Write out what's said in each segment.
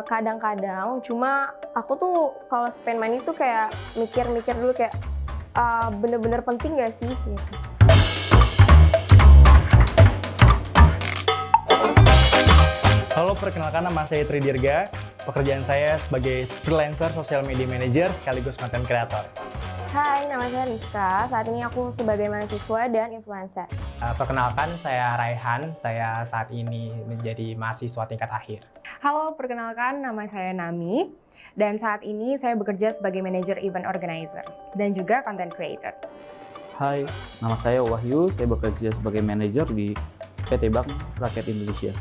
Kadang-kadang, cuma aku tuh kalau spend money tuh kayak mikir-mikir dulu kayak bener-bener penting gak sih gitu. Halo, perkenalkan nama saya Tri Dirga. Pekerjaan saya sebagai freelancer social media manager sekaligus content creator. Hai, nama saya Rizka. Saat ini aku sebagai mahasiswa dan influencer. Perkenalkan, saya Raihan. Saya saat ini menjadi mahasiswa tingkat akhir. Halo, perkenalkan nama saya Nami. Dan saat ini saya bekerja sebagai manager event organizer dan juga content creator. Hai, nama saya Wahyu. Saya bekerja sebagai manajer di PT Bank Rakyat Indonesia.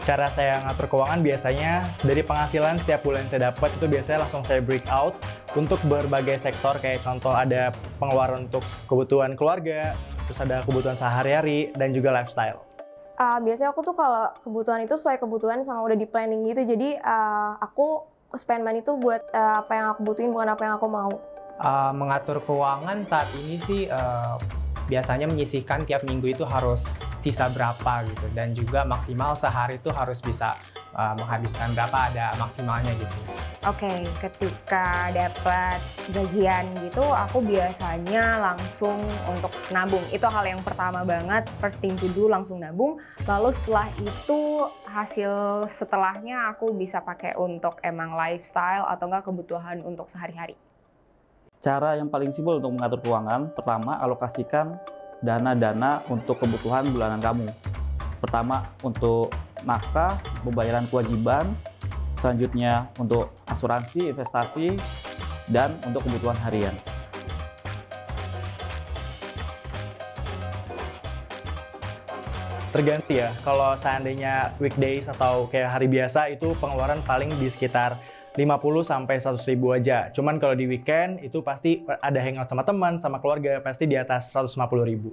Cara saya ngatur keuangan biasanya dari penghasilan setiap bulan saya dapat itu biasanya langsung saya break out untuk berbagai sektor, kayak contoh ada pengeluaran untuk kebutuhan keluarga, terus ada kebutuhan sehari-hari, dan juga lifestyle. Biasanya aku tuh kalau kebutuhan itu sesuai kebutuhan sama udah di planning gitu, jadi aku spend money tuh buat apa yang aku butuhin, bukan apa yang aku mau. Mengatur keuangan saat ini sih biasanya menyisihkan tiap minggu itu harus sisa berapa gitu, dan juga maksimal sehari itu harus bisa menghabiskan berapa, ada maksimalnya gitu. Oke, ketika dapat gajian gitu, aku biasanya langsung untuk nabung. Itu hal yang pertama banget, first thing to do, langsung nabung. Lalu setelah itu, hasil setelahnya aku bisa pakai untuk emang lifestyle atau enggak kebutuhan untuk sehari-hari. Cara yang paling simpel untuk mengatur keuangan, pertama, alokasikan dana-dana untuk kebutuhan bulanan kamu. Pertama, untuk nafkah, pembayaran kewajiban, selanjutnya untuk asuransi, investasi, dan untuk kebutuhan harian. Terganti ya, kalau seandainya weekdays atau kayak hari biasa itu pengeluaran paling di sekitar 50 sampai 100 ribu aja. Cuman kalau di weekend itu pasti ada hangout sama teman, sama keluarga, pasti di atas 150 ribu.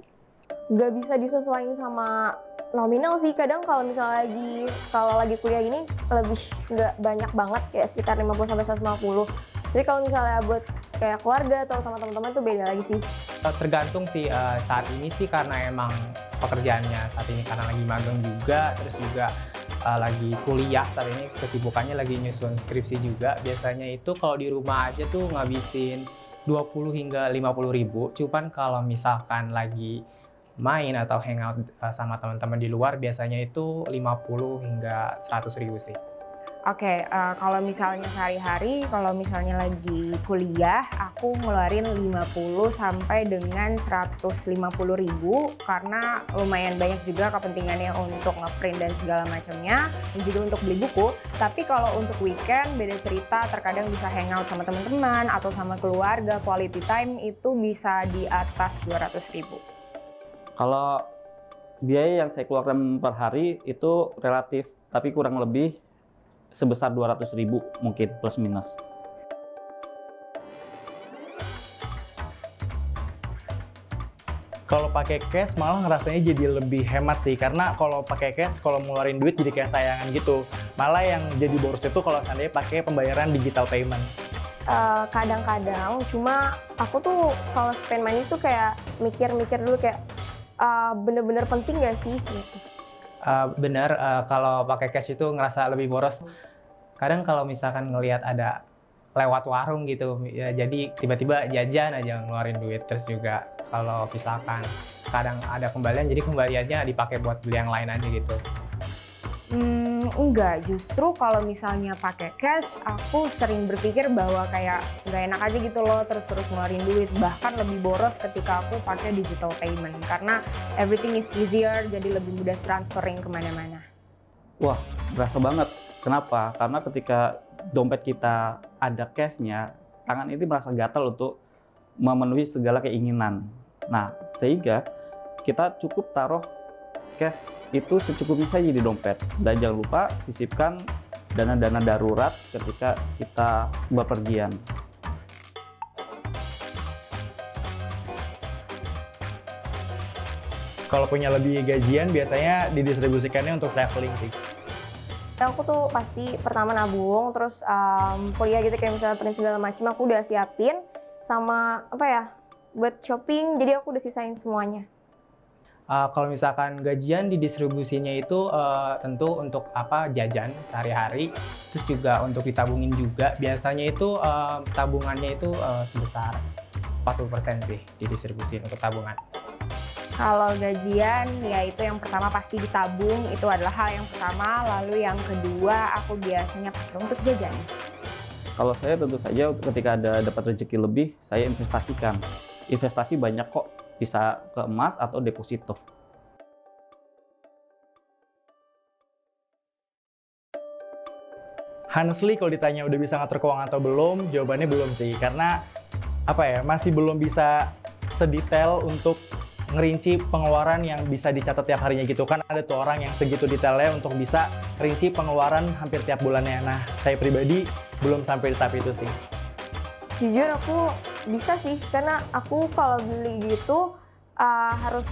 Nggak bisa disesuaikan sama nominal sih. Kadang kalau misalnya lagi kuliah gini lebih nggak banyak banget, kayak sekitar 50 sampai 150. Jadi kalau misalnya buat kayak keluarga atau sama teman-teman tuh beda lagi sih. Tergantung sih, saat ini sih karena emang pekerjaannya saat ini karena lagi magang juga, terus juga lagi kuliah saat ini, kesibukannya lagi nyusun skripsi juga. Biasanya itu kalau di rumah aja tuh ngabisin 20 hingga 50 ribu. Cuman kalau misalkan lagi main atau hangout sama teman-teman di luar, biasanya itu 50 hingga 100 ribu sih. Oke, kalau misalnya sehari-hari, kalau misalnya lagi kuliah, aku ngeluarin 50 sampai dengan 150 ribu karena lumayan banyak juga kepentingannya untuk ngeprint dan segala macamnya, dan juga untuk beli buku. Tapi kalau untuk weekend beda cerita, terkadang bisa hangout sama teman-teman atau sama keluarga, quality time itu bisa di atas 200 ribu. Kalau biaya yang saya keluarkan per hari itu relatif, tapi kurang lebih sebesar 200 ribu mungkin plus minus. Kalau pakai cash malah ngerasanya jadi lebih hemat sih, karena kalau pakai cash, kalau ngeluarin duit jadi kayak sayangan gitu. Malah yang jadi boros itu kalau seandainya pakai pembayaran digital payment. Kadang-kadang, cuma aku tuh kalau spend money tuh kayak mikir-mikir dulu kayak bener-bener penting gak sih gitu. Bener, kalau pakai cash itu ngerasa lebih boros. Kadang kalau misalkan ngelihat ada lewat warung gitu, ya jadi tiba-tiba jajan aja ngeluarin duit. Terus juga kalau misalkan kadang ada kembalian, jadi kembaliannya dipakai buat beli yang lain aja gitu. Enggak, justru kalau misalnya pakai cash, aku sering berpikir bahwa kayak nggak enak aja gitu loh terus-terus ngeluarin duit. Bahkan lebih boros ketika aku pakai digital payment, karena everything is easier, jadi lebih mudah transferring kemana-mana. Wah, berasa banget. Kenapa? Karena ketika dompet kita ada cashnya, tangan ini merasa gatal untuk memenuhi segala keinginan. Nah, sehingga kita cukup taruh cash itu secukupnya saja di dompet. Dan jangan lupa sisipkan dana-dana darurat ketika kita bepergian. Kalau punya lebih gajian, biasanya didistribusikannya untuk traveling sih. Aku tuh pasti pertama nabung, terus kuliah gitu kayak misalnya print segala macam aku udah siapin, sama apa ya, buat shopping, jadi aku udah sisain semuanya. Kalau misalkan gajian didistribusinya itu tentu untuk jajan sehari-hari, terus juga untuk ditabungin juga. Biasanya itu tabungannya itu sebesar 40% sih didistribusiin untuk tabungan. Kalau gajian, ya itu yang pertama pasti ditabung, itu adalah hal yang pertama. Lalu yang kedua, aku biasanya pakai untuk jajan. Kalau saya tentu saja ketika dapat rezeki lebih, saya investasikan. Investasi banyak kok, bisa ke emas atau deposito. Honestly, kalau ditanya udah bisa ngatur keuangan atau belum, jawabannya belum sih. Karena masih belum bisa sedetail untuk ngerinci pengeluaran yang bisa dicatat tiap harinya gitu. Kan ada tuh orang yang segitu detailnya untuk bisa rinci pengeluaran hampir tiap bulannya. Nah, saya pribadi belum sampai di tahap itu sih. Jujur aku bisa sih, karena aku kalau beli gitu harus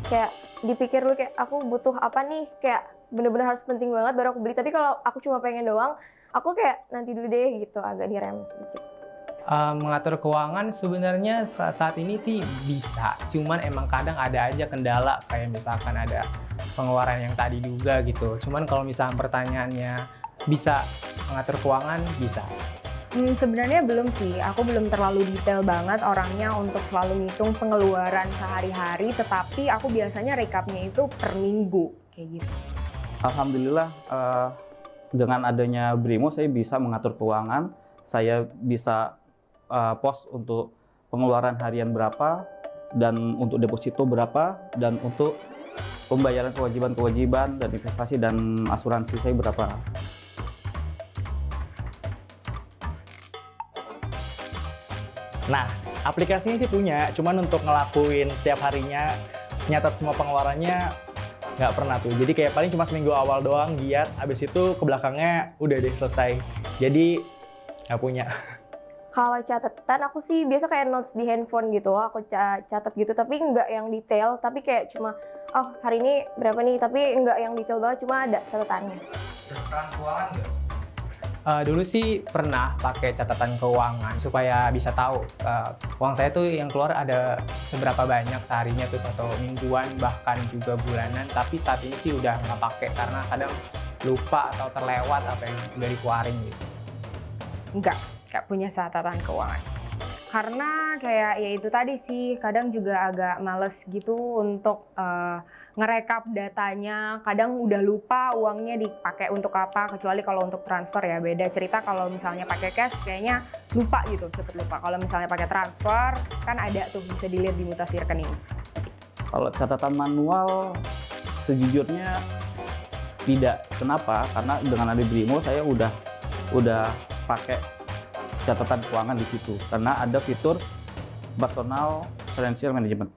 kayak dipikir dulu kayak aku butuh apa nih, kayak bener-bener harus penting banget baru aku beli. Tapi kalau aku cuma pengen doang, aku kayak nanti dulu deh gitu, agak direm sedikit. Mengatur keuangan sebenarnya saat ini sih bisa, cuman emang kadang ada aja kendala kayak misalkan ada pengeluaran yang tadi juga gitu. Cuman kalau misalkan pertanyaannya bisa mengatur keuangan, bisa. Sebenarnya belum sih, aku belum terlalu detail banget orangnya untuk selalu ngitung pengeluaran sehari-hari, tetapi aku biasanya recapnya itu per minggu, kayak gitu. Alhamdulillah, dengan adanya Brimo saya bisa mengatur keuangan, saya bisa pos untuk pengeluaran harian berapa, dan untuk deposito berapa, dan untuk pembayaran kewajiban-kewajiban dan investasi dan asuransi saya berapa. Nah, aplikasinya sih punya, cuman untuk ngelakuin setiap harinya, nyatat semua pengeluarannya nggak pernah tuh. Jadi kayak paling cuma seminggu awal doang giat, abis itu ke belakangnya udah deh selesai. Jadi nggak punya. Kalau catatan aku sih biasa kayak notes di handphone gitu, aku catat gitu, tapi nggak yang detail, tapi kayak cuma oh hari ini berapa nih, tapi nggak yang detail banget, cuma ada catatannya. Catatan keuangan nggak? Dulu sih pernah pakai catatan keuangan supaya bisa tahu uang saya tuh yang keluar ada seberapa banyak seharinya, terus atau mingguan bahkan juga bulanan. Tapi saat ini sih udah nggak pakai karena kadang lupa atau terlewat apa yang udah dikeluarin gitu. Nggak punya catatan keuangan. Karena kayak ya itu tadi sih, kadang juga agak males gitu untuk ngerekap datanya. Kadang udah lupa uangnya dipakai untuk apa, kecuali kalau untuk transfer ya beda cerita. Kalau misalnya pakai cash kayaknya lupa gitu, cepet lupa. Kalau misalnya pakai transfer kan ada tuh bisa dilihat di mutasi rekening. Kalau catatan manual sejujurnya tidak. Kenapa? Karena dengan ada Brimo saya udah pakai catatan keuangan di situ karena ada fitur personal financial management.